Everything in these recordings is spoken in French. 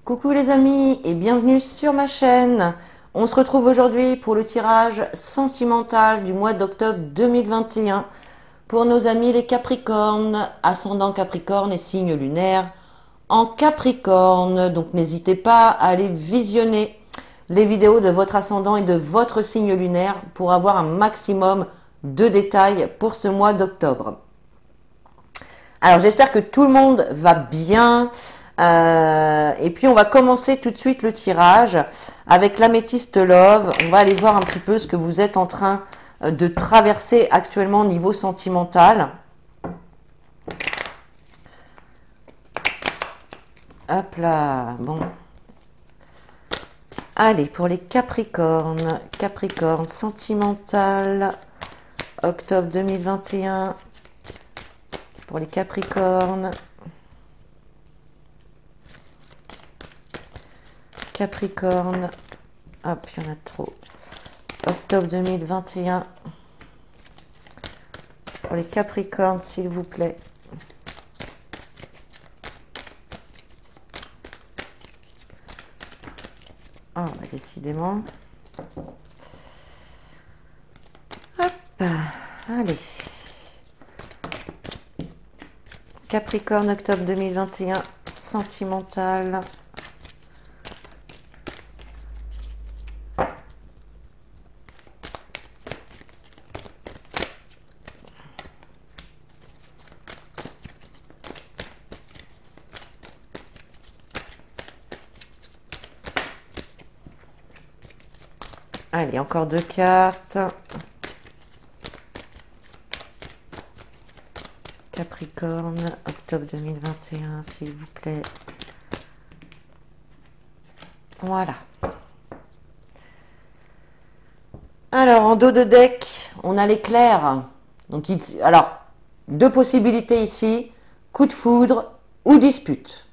Coucou les amis et bienvenue sur ma chaîne. On se retrouve aujourd'hui pour le tirage sentimental du mois d'octobre 2021 pour nos amis les Capricornes, ascendant Capricorne et signe lunaire en Capricorne. Donc n'hésitez pas à aller visionner les vidéos de votre ascendant et de votre signe lunaire pour avoir un maximum de détails pour ce mois d'octobre. Alors j'espère que tout le monde va bien. Et puis on va commencer tout de suite le tirage avec l'améthyste Love. On va aller voir un petit peu ce que vous êtes en train de traverser actuellement au niveau sentimental. Hop là, bon. Allez, pour les Capricornes, Capricorne sentimental, octobre 2021, pour les Capricornes. Capricorne, hop, il y en a trop. Octobre 2021. Pour les Capricornes, s'il vous plaît. Oh, bah, décidément. Hop, allez. Capricorne, octobre 2021, sentimental. Allez, encore deux cartes. Capricorne, octobre 2021, s'il vous plaît. Voilà. Alors, en dos de deck, on a l'éclair. Donc, alors, deux possibilités ici. Coup de foudre ou dispute.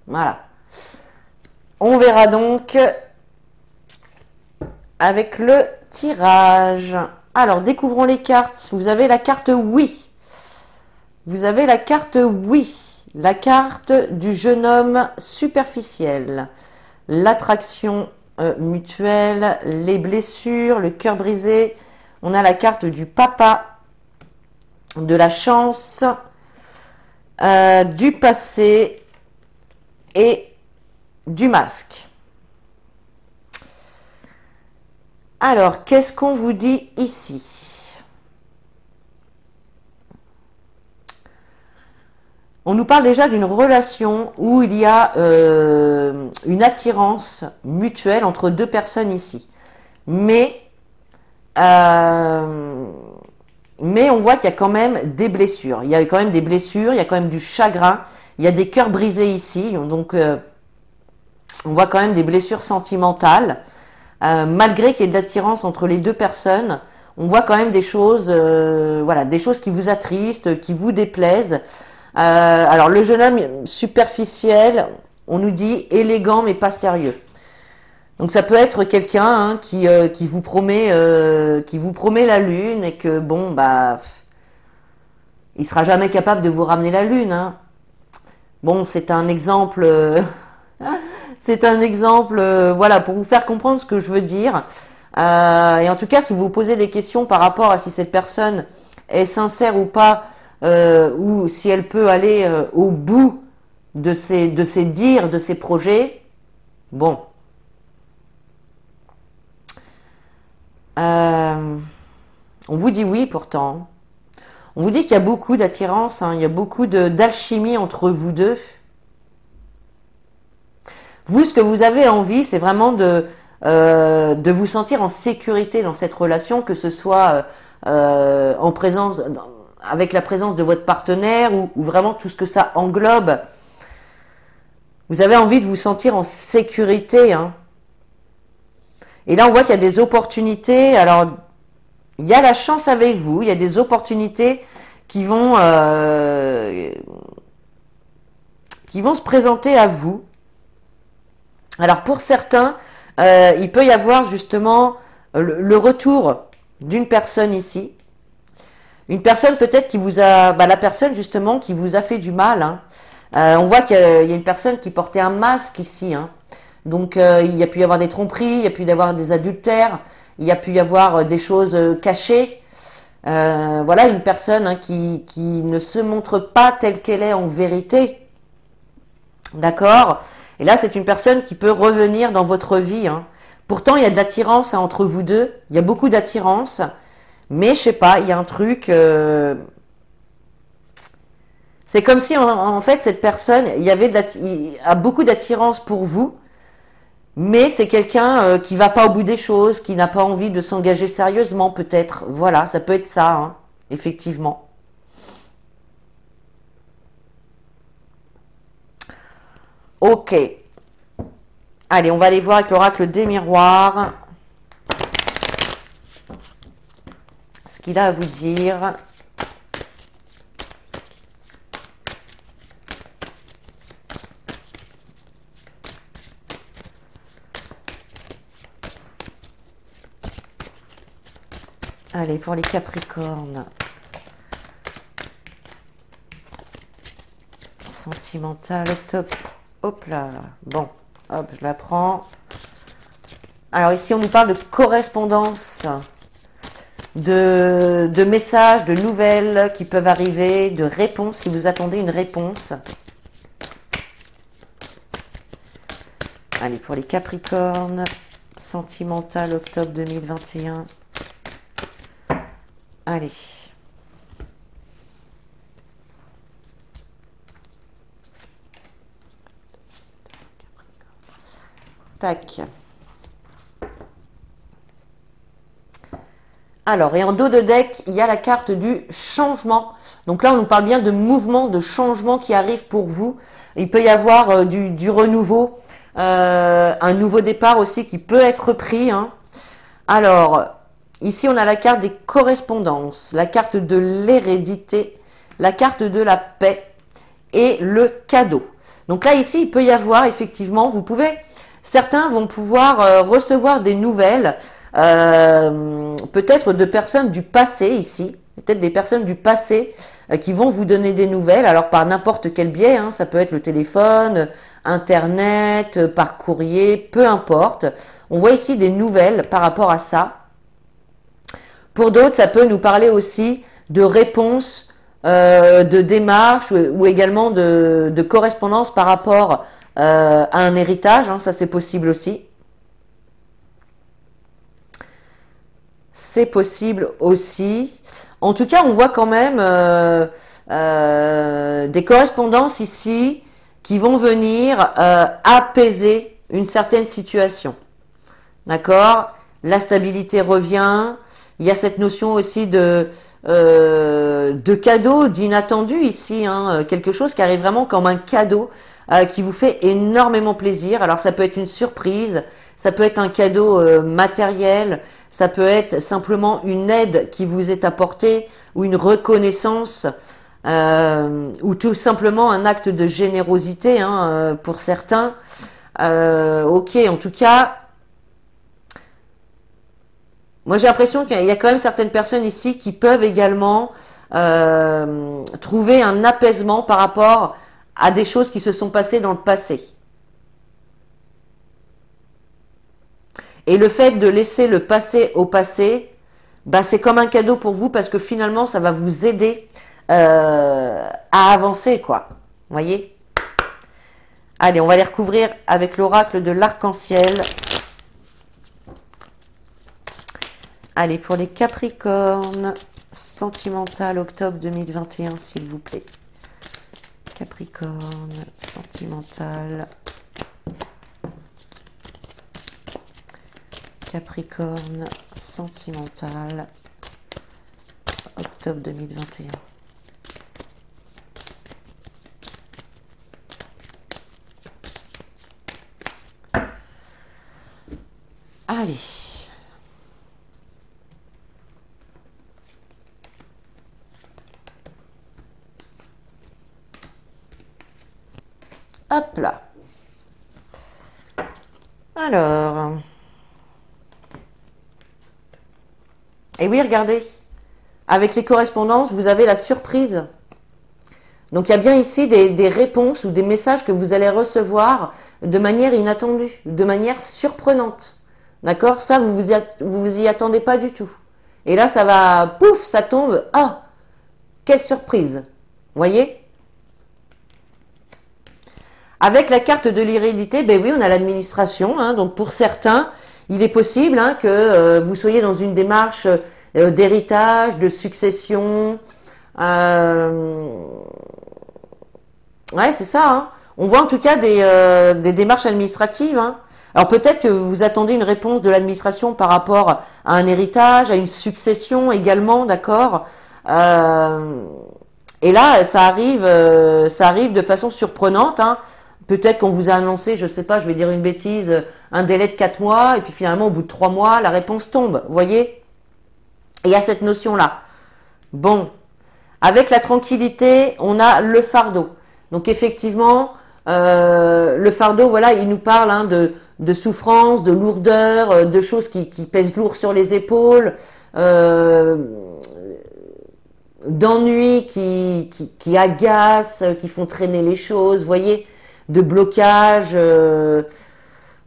Voilà. On verra donc avec le tirage. Alors, découvrons les cartes. Vous avez la carte oui. Vous avez la carte oui. La carte du jeune homme superficiel. L'attraction mutuelle, les blessures, le cœur brisé. On a la carte du papa, de la chance, du passé et du masque. Alors, qu'est-ce qu'on vous dit ici? On nous parle déjà d'une relation où il y a une attirance mutuelle entre deux personnes ici. Mais on voit qu'il y a quand même des blessures. Il y a quand même des blessures, il y a quand même du chagrin, il y a des cœurs brisés ici. Donc, on voit quand même des blessures sentimentales. Malgré qu'il y ait de l'attirance entre les deux personnes, on voit quand même des choses, voilà, des choses qui vous attristent, qui vous déplaisent. Alors, le jeune homme superficiel, on nous dit élégant mais pas sérieux. Donc, ça peut être quelqu'un qui vous promet la lune et que bon, bah, il sera jamais capable de vous ramener la lune. Hein. Bon, c'est un exemple. C'est un exemple, voilà, pour vous faire comprendre ce que je veux dire. Et en tout cas, si vous vous posez des questions par rapport à si cette personne est sincère ou pas, ou si elle peut aller au bout de ses dires, de ses projets, bon. On vous dit oui pourtant. On vous dit qu'il y a beaucoup d'attirance, hein, il y a beaucoup d'alchimie entre vous deux. Vous, ce que vous avez envie, c'est vraiment de vous sentir en sécurité dans cette relation, que ce soit en présence, avec la présence de votre partenaire ou vraiment tout ce que ça englobe. Vous avez envie de vous sentir en sécurité. Hein. Et là, on voit qu'il y a des opportunités. Alors, il y a la chance avec vous. Il y a des opportunités qui vont se présenter à vous. Alors pour certains, il peut y avoir justement le retour d'une personne ici. Une personne peut-être qui vous a, la personne justement qui vous a fait du mal, hein, On voit qu'il y a une personne qui portait un masque ici, hein. Donc il y a pu y avoir des tromperies, il y a pu y avoir des adultères, il y a pu y avoir des choses cachées. Voilà une personne, hein, qui ne se montre pas telle qu'elle est en vérité. D'accord? Et là, c'est une personne qui peut revenir dans votre vie, hein. Pourtant, il y a de l'attirance, hein, entre vous deux. Il y a beaucoup d'attirance. Mais je sais pas, il y a un truc... c'est comme si, en fait, cette personne, il a beaucoup d'attirance pour vous. Mais c'est quelqu'un qui va pas au bout des choses, qui n'a pas envie de s'engager sérieusement, peut-être. Voilà, ça peut être ça, hein, effectivement. Ok. Allez, on va aller voir avec l'oracle des miroirs ce qu'il a à vous dire. Allez, pour les Capricornes. Sentimental, top. Hop là. Bon, hop, je la prends. Alors ici, on nous parle de correspondance, de messages, de nouvelles qui peuvent arriver, de réponses, si vous attendez une réponse. Allez, pour les Capricornes, sentimental, octobre 2021. Allez. Tac. Alors, et en dos de deck, il y a la carte du changement. Donc là, on nous parle bien de mouvement, de changement qui arrive pour vous. Il peut y avoir du renouveau, un nouveau départ aussi qui peut être pris, hein. Alors, ici, on a la carte des correspondances, la carte de l'hérédité, la carte de la paix et le cadeau. Donc là, ici, il peut y avoir, effectivement, certains vont pouvoir recevoir des nouvelles, peut-être de personnes du passé ici, peut-être des personnes du passé qui vont vous donner des nouvelles, alors par n'importe quel biais, hein, ça peut être le téléphone, Internet, par courrier, peu importe. On voit ici des nouvelles par rapport à ça. Pour d'autres, ça peut nous parler aussi de réponses, de démarches ou également de correspondance par rapport à un héritage, hein, ça c'est possible aussi. C'est possible aussi. En tout cas, on voit quand même des correspondances ici qui vont venir apaiser une certaine situation. D'accord? La stabilité revient. Il y a cette notion aussi de cadeau, d'inattendu ici, hein, quelque chose qui arrive vraiment comme un cadeau qui vous fait énormément plaisir. Alors ça peut être une surprise, ça peut être un cadeau matériel, ça peut être simplement une aide qui vous est apportée ou une reconnaissance ou tout simplement un acte de générosité, hein, pour certains. Ok, en tout cas, moi j'ai l'impression qu'il y a quand même certaines personnes ici qui peuvent également trouver un apaisement par rapport à des choses qui se sont passées dans le passé. Et le fait de laisser le passé au passé, bah, c'est comme un cadeau pour vous parce que finalement ça va vous aider à avancer, quoi. Vous voyez? Allez, on va les recouvrir avec l'oracle de l'arc-en-ciel. Allez, pour les Capricornes, sentimental, octobre 2021, s'il vous plaît. Capricorne, sentimental. Capricorne, sentimental, octobre 2021. Allez. Hop là. Alors. Et oui, regardez. Avec les correspondances, vous avez la surprise. Donc il y a bien ici des réponses ou des messages que vous allez recevoir de manière inattendue, de manière surprenante. D'accord? Ça, vous y attendez pas du tout. Et là, ça va, pouf, ça tombe. Ah, quelle surprise. Voyez? Avec la carte de l'hérédité, ben oui, on a l'administration. Hein, donc pour certains, il est possible hein, que vous soyez dans une démarche d'héritage, de succession. Ouais, c'est ça. Hein. On voit en tout cas des démarches administratives. Hein. Alors peut-être que vous attendez une réponse de l'administration par rapport à un héritage, à une succession également, d'accord. Et là, ça arrive de façon surprenante. Hein. Peut-être qu'on vous a annoncé, je sais pas, je vais dire une bêtise, un délai de 4 mois, et puis finalement, au bout de 3 mois, la réponse tombe. Vous voyez? Et il y a cette notion-là. Bon, avec la tranquillité, on a le fardeau. Donc effectivement, le fardeau, voilà, il nous parle hein, de souffrance, de lourdeur, de choses qui pèsent lourd sur les épaules, d'ennuis qui agacent, qui font traîner les choses, vous voyez, de blocages,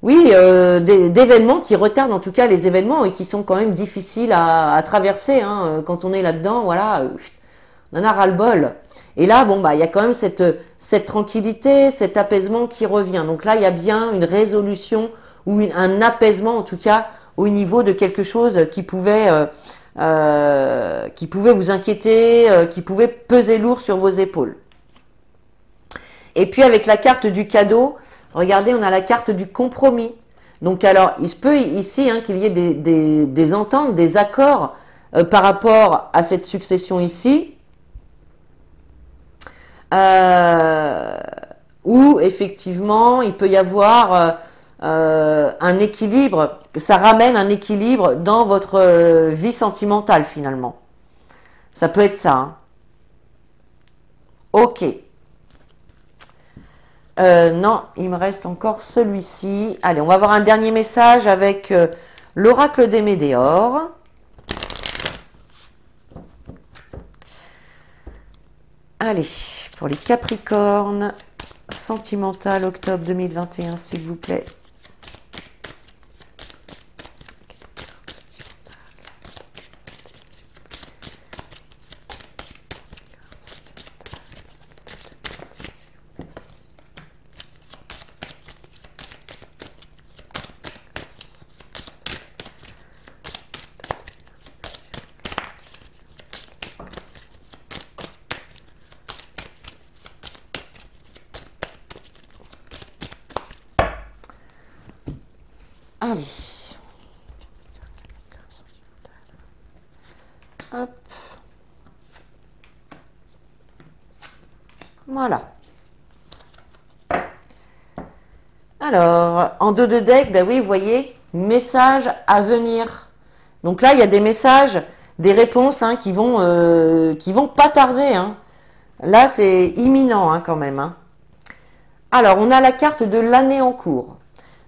oui, d'événements qui retardent en tout cas les événements et qui sont quand même difficiles à traverser. Hein, quand on est là-dedans, voilà, on en a ras-le-bol. Et là, bon, bah, il y a quand même cette tranquillité, cet apaisement qui revient. Donc là, il y a bien une résolution ou un apaisement, en tout cas, au niveau de quelque chose qui pouvait vous inquiéter, qui pouvait peser lourd sur vos épaules. Et puis, avec la carte du cadeau, regardez, on a la carte du compromis. Donc, alors, il se peut ici hein, qu'il y ait des ententes, des accords par rapport à cette succession ici. Où effectivement il peut y avoir un équilibre, ça ramène un équilibre dans votre vie sentimentale finalement. Ça peut être ça. Hein. Ok. Non, il me reste encore celui-ci. Allez, on va voir un dernier message avec l'oracle des Médéors. Allez. Pour les Capricornes, sentimental, octobre 2021, s'il vous plaît. Allez. Hop. Voilà. Alors, en dos de deck, ben oui, vous voyez, message à venir. Donc là, il y a des messages, des réponses hein, qui vont pas tarder. Hein. Là, c'est imminent hein, quand même. Hein. Alors, on a la carte de l'année en cours.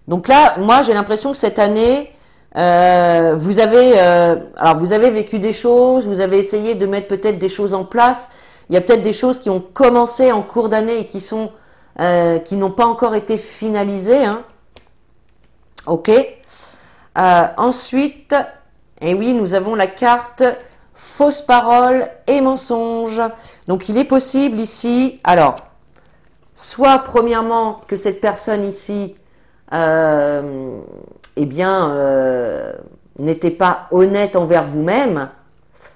Donc là, moi, j'ai l'impression que cette année, vous avez vécu des choses, vous avez essayé de mettre peut-être des choses en place. Il y a peut-être des choses qui ont commencé en cours d'année et qui n'ont pas encore été finalisées. Hein. Ok. Ensuite, et oui, nous avons la carte fausse parole et mensonge. Donc, il est possible ici, alors, soit premièrement que cette personne ici n'était pas honnête envers vous-même,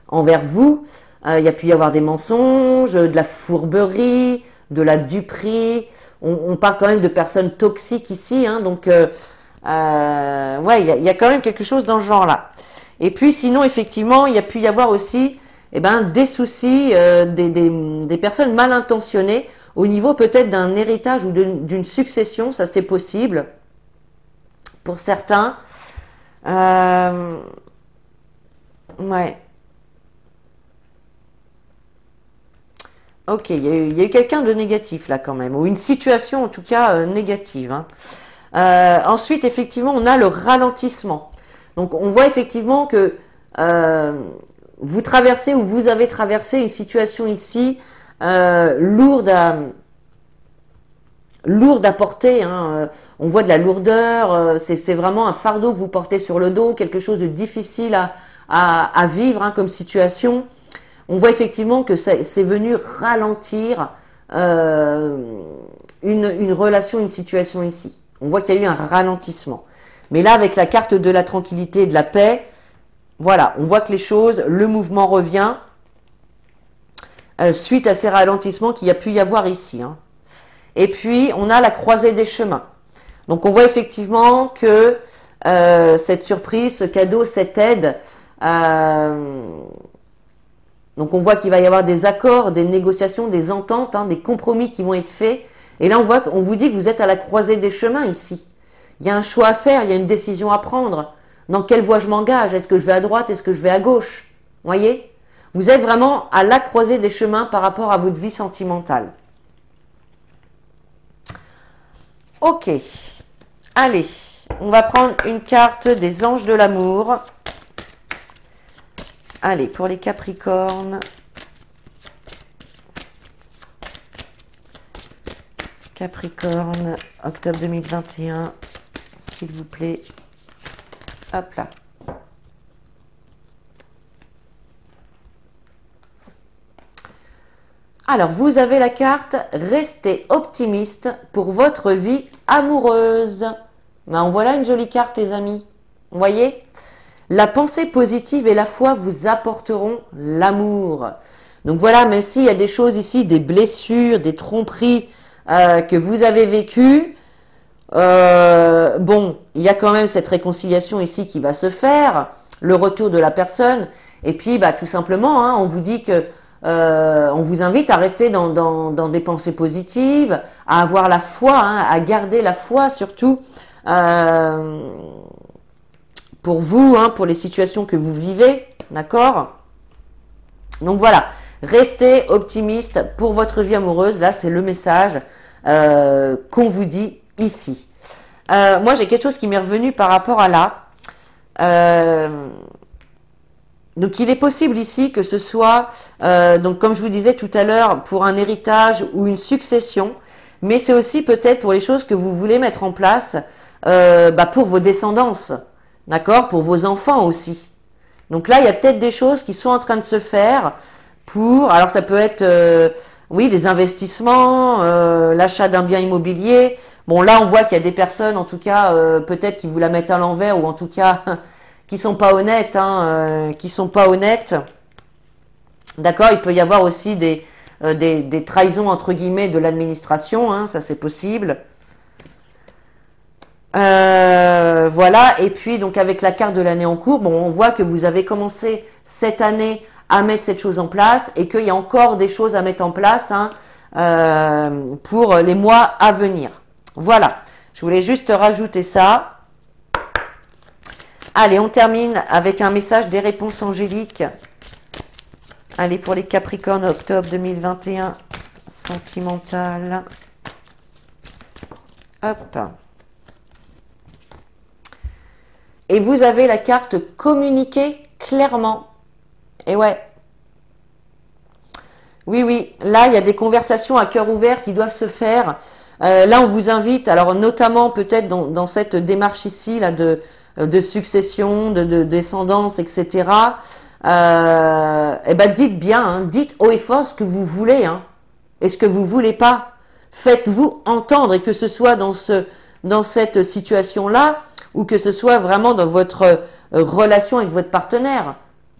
envers vous. Il y a pu y avoir des mensonges, de la fourberie, de la duperie. On parle quand même de personnes toxiques ici, hein, donc ouais, il y a quand même quelque chose dans ce genre-là. Et puis sinon, effectivement, il y a pu y avoir aussi des soucis, des personnes mal intentionnées au niveau peut-être d'un héritage ou d'une succession, ça c'est possible. Pour certains, ouais. Ok, il y a eu quelqu'un de négatif là quand même, ou une situation en tout cas négative. Hein. Ensuite, effectivement, on a le ralentissement. Donc, on voit effectivement que vous traversez ou vous avez traversé une situation ici lourde à porter, hein. On voit de la lourdeur, c'est vraiment un fardeau que vous portez sur le dos, quelque chose de difficile à vivre, hein, comme situation. On voit effectivement que c'est venu ralentir une relation, une situation ici. On voit qu'il y a eu un ralentissement. Mais là, avec la carte de la tranquillité et de la paix, voilà, on voit que les choses, le mouvement revient suite à ces ralentissements qu'il y a pu y avoir ici, hein. Et puis, on a la croisée des chemins. Donc, on voit effectivement que cette surprise, ce cadeau, cette aide, donc on voit qu'il va y avoir des accords, des négociations, des ententes, hein, des compromis qui vont être faits. Et là, on vous dit que vous êtes à la croisée des chemins ici. Il y a un choix à faire, il y a une décision à prendre. Dans quelle voie je m'engage? Est-ce que je vais à droite? Est-ce que je vais à gauche? Voyez? Vous êtes vraiment à la croisée des chemins par rapport à votre vie sentimentale. Ok. Allez, on va prendre une carte des anges de l'amour. Allez, pour les Capricornes. Capricorne, octobre 2021, s'il vous plaît. Hop là. Alors, vous avez la carte « Restez optimiste pour votre vie amoureuse ». Ben, voilà une jolie carte, les amis. Vous voyez? La pensée positive et la foi vous apporteront l'amour. Donc voilà, même s'il y a des choses ici, des blessures, des tromperies que vous avez vécues, bon, il y a quand même cette réconciliation ici qui va se faire, le retour de la personne, et puis bah, tout simplement, hein, on vous dit que on vous invite à rester dans des pensées positives, à avoir la foi, hein, à garder la foi surtout pour vous, hein, pour les situations que vous vivez, d'accord? Donc voilà, restez optimiste pour votre vie amoureuse, là c'est le message qu'on vous dit ici. Moi j'ai quelque chose qui m'est revenu par rapport à là. Donc il est possible ici que ce soit, donc comme je vous disais tout à l'heure, pour un héritage ou une succession, mais c'est aussi peut-être pour les choses que vous voulez mettre en place pour vos descendances, d'accord, pour vos enfants aussi. Donc là il y a peut-être des choses qui sont en train de se faire pour, alors ça peut être, oui, des investissements, l'achat d'un bien immobilier. Bon là on voit qu'il y a des personnes en tout cas peut-être qui vous la mettent à l'envers ou en tout cas qui sont pas honnêtes, hein, qui sont pas honnêtes. D'accord, il peut y avoir aussi des trahisons entre guillemets de l'administration, hein, ça c'est possible. Voilà, et puis donc avec la carte de l'année en cours, bon, on voit que vous avez commencé cette année à mettre cette chose en place et qu'il y a encore des choses à mettre en place, hein, pour les mois à venir. Voilà, je voulais juste rajouter ça. Allez, on termine avec un message des réponses angéliques. Allez, pour les Capricornes, octobre 2021, sentimental. Hop. Et vous avez la carte communiquer clairement. Et ouais. Oui, oui. Là, il y a des conversations à cœur ouvert qui doivent se faire. Là, on vous invite, alors notamment peut-être dans cette démarche ici, là, de succession, de descendance, etc. Eh ben, dites bien, hein, dites haut et fort ce que vous voulez, hein, et ce que vous voulez pas. Faites-vous entendre, et que ce soit dans cette situation-là, ou que ce soit vraiment dans votre relation avec votre partenaire.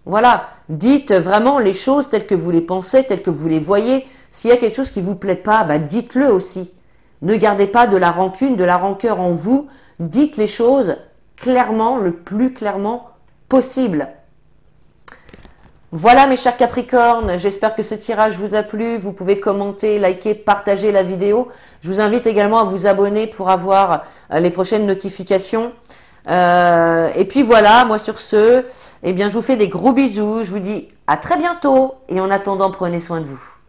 Voilà, dites vraiment les choses telles que vous les pensez, telles que vous les voyez. S'il y a quelque chose qui vous plaît pas, bah, dites-le aussi. Ne gardez pas de la rancune, de la rancœur en vous. Dites les choses clairement, le plus clairement possible. Voilà mes chers Capricornes, j'espère que ce tirage vous a plu. Vous pouvez commenter, liker, partager la vidéo. Je vous invite également à vous abonner pour avoir les prochaines notifications. Et puis voilà, moi sur ce, eh bien, je vous fais des gros bisous. Je vous dis à très bientôt et en attendant, prenez soin de vous.